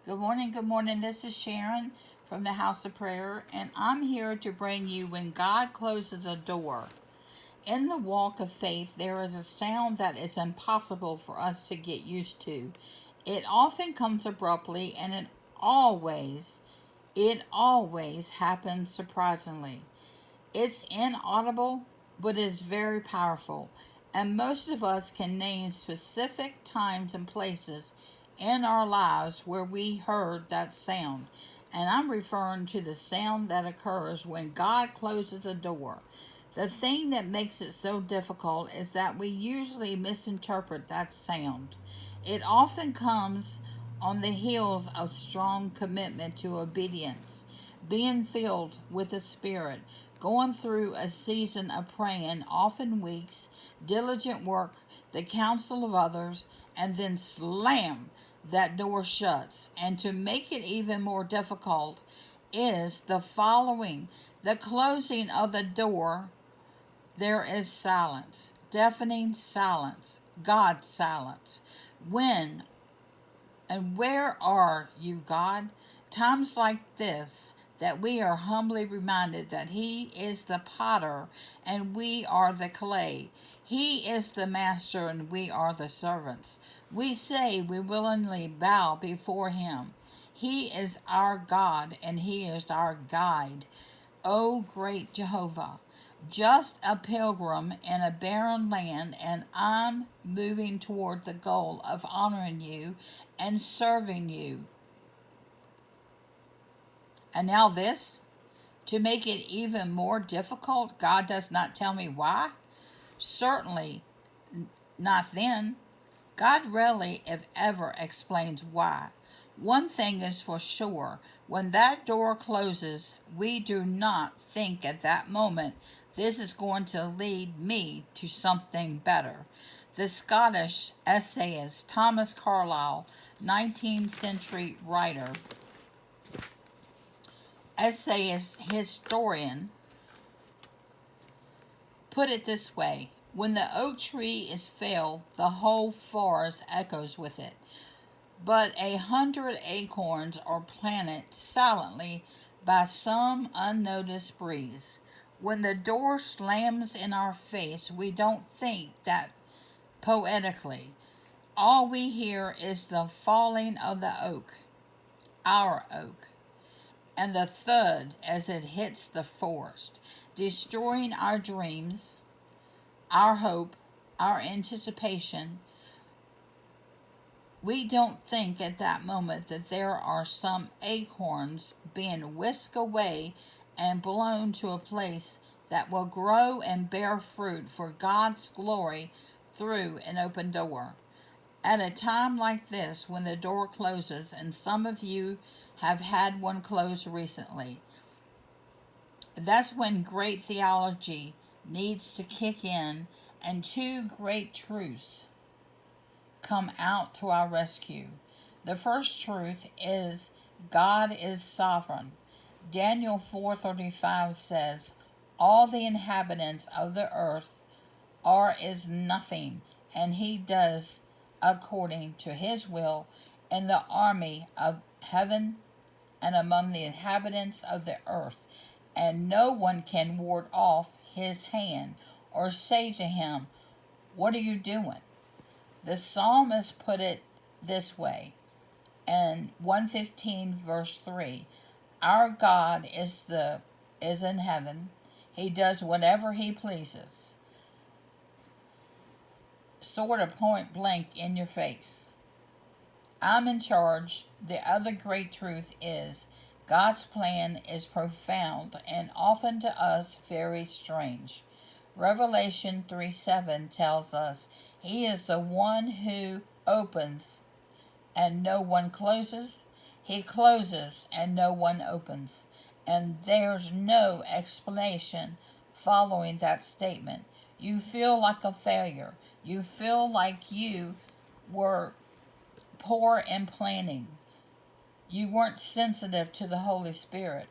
Good morning, good morning. This is Sharon from the House of Prayer, and I'm here to bring you when God closes a door. In the walk of faith, there is a sound that is impossible for us to get used to. It often comes abruptly, and it always happens surprisingly. It's inaudible, but it's very powerful. And most of us can name specific times and places in our lives where we heard that sound. And I'm referring to the sound that occurs when God closes a door. The thing that makes it so difficult is that we usually misinterpret that sound. It often comes on the heels of strong commitment to obedience, being filled with the Spirit, going through a season of praying, often weeks, diligent work, the counsel of others, and then slam, that door shuts. And to make it even more difficult is the following: the closing of the door, there is silence, deafening silence, God's silence. When and where are you, God? Times like this, that we are humbly reminded that He is the potter and we are the clay. He is the master and we are the servants. We say we willingly bow before Him. He is our God and He is our guide. O great Jehovah, just a pilgrim in a barren land, and I'm moving toward the goal of honoring you and serving you. And now this, to make it even more difficult, God does not tell me why. Certainly not then. God rarely, if ever, explains why. One thing is for sure: when that door closes, we do not think at that moment, this is going to lead me to something better. The Scottish essayist Thomas Carlyle, 19th century writer, essayist, historian, put it this way: when the oak tree is felled, the whole forest echoes with it. But 100 acorns are planted silently by some unnoticed breeze. When the door slams in our face, we don't think that poetically. All we hear is the falling of the oak, our oak, and the thud as it hits the forest, destroying our dreams, our hope, our anticipation. We don't think at that moment that there are some acorns being whisked away and blown to a place that will grow and bear fruit for God's glory through an open door. At a time like this, when the door closes, and some of you have had one close recently, that's when great theology needs to kick in and two great truths come out to our rescue. The first truth is God is sovereign. Daniel 4:35 says, "All the inhabitants of the earth are as nothing, and He does according to His will in the army of heaven and among the inhabitants of the earth, and no one can ward off His hand or say to Him, 'What are you doing?'" The psalmist put it this way in 115 verse 3: "Our God is in heaven. He does whatever He pleases." Sort of point blank in your face. I'm in charge. The other great truth is God's plan is profound and often to us very strange. Revelation 3:7 tells us He is the one who opens and no one closes. He closes and no one opens. And there's no explanation following that statement. You feel like a failure. You feel like you were poor in planning. You weren't sensitive to the Holy Spirit.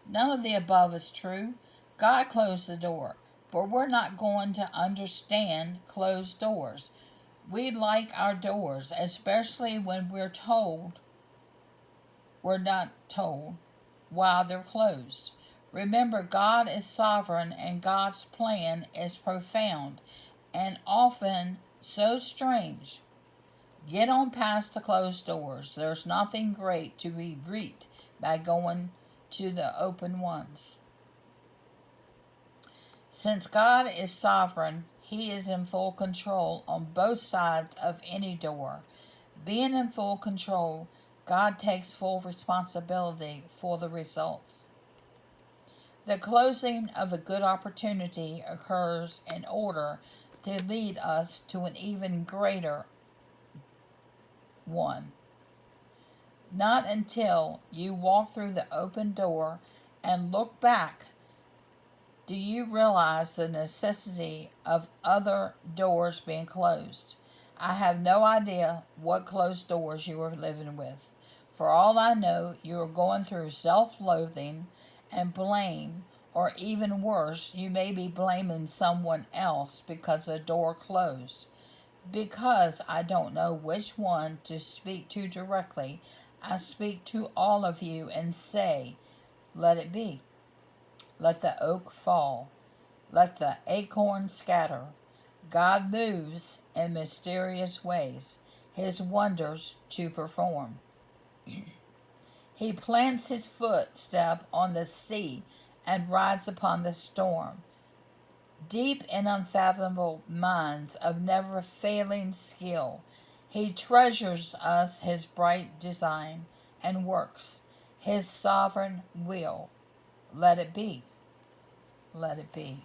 None of the above is true. God closed the door, but we're not going to understand closed doors. We like our doors, especially when we're told were not told while they're closed. Remember, God is sovereign and God's plan is profound and often so strange. Get on past the closed doors. There's nothing great to be reaped by going to the open ones. Since God is sovereign, He is in full control on both sides of any door. Being in full control, God takes full responsibility for the results. The closing of a good opportunity occurs in order to lead us to an even greater one. Not until you walk through the open door and look back do you realize the necessity of other doors being closed. I have no idea what closed doors you are living with. For all I know, you are going through self-loathing and blame, or even worse, you may be blaming someone else because the door closed. Because I don't know which one to speak to directly, I speak to all of you and say, let it be. Let the oak fall. Let the acorn scatter. God moves in mysterious ways, His wonders to perform. He plants His footstep on the sea and rides upon the storm. Deep in unfathomable minds of never-failing skill, He treasures us His bright design and works His sovereign will. Let it be. Let it be.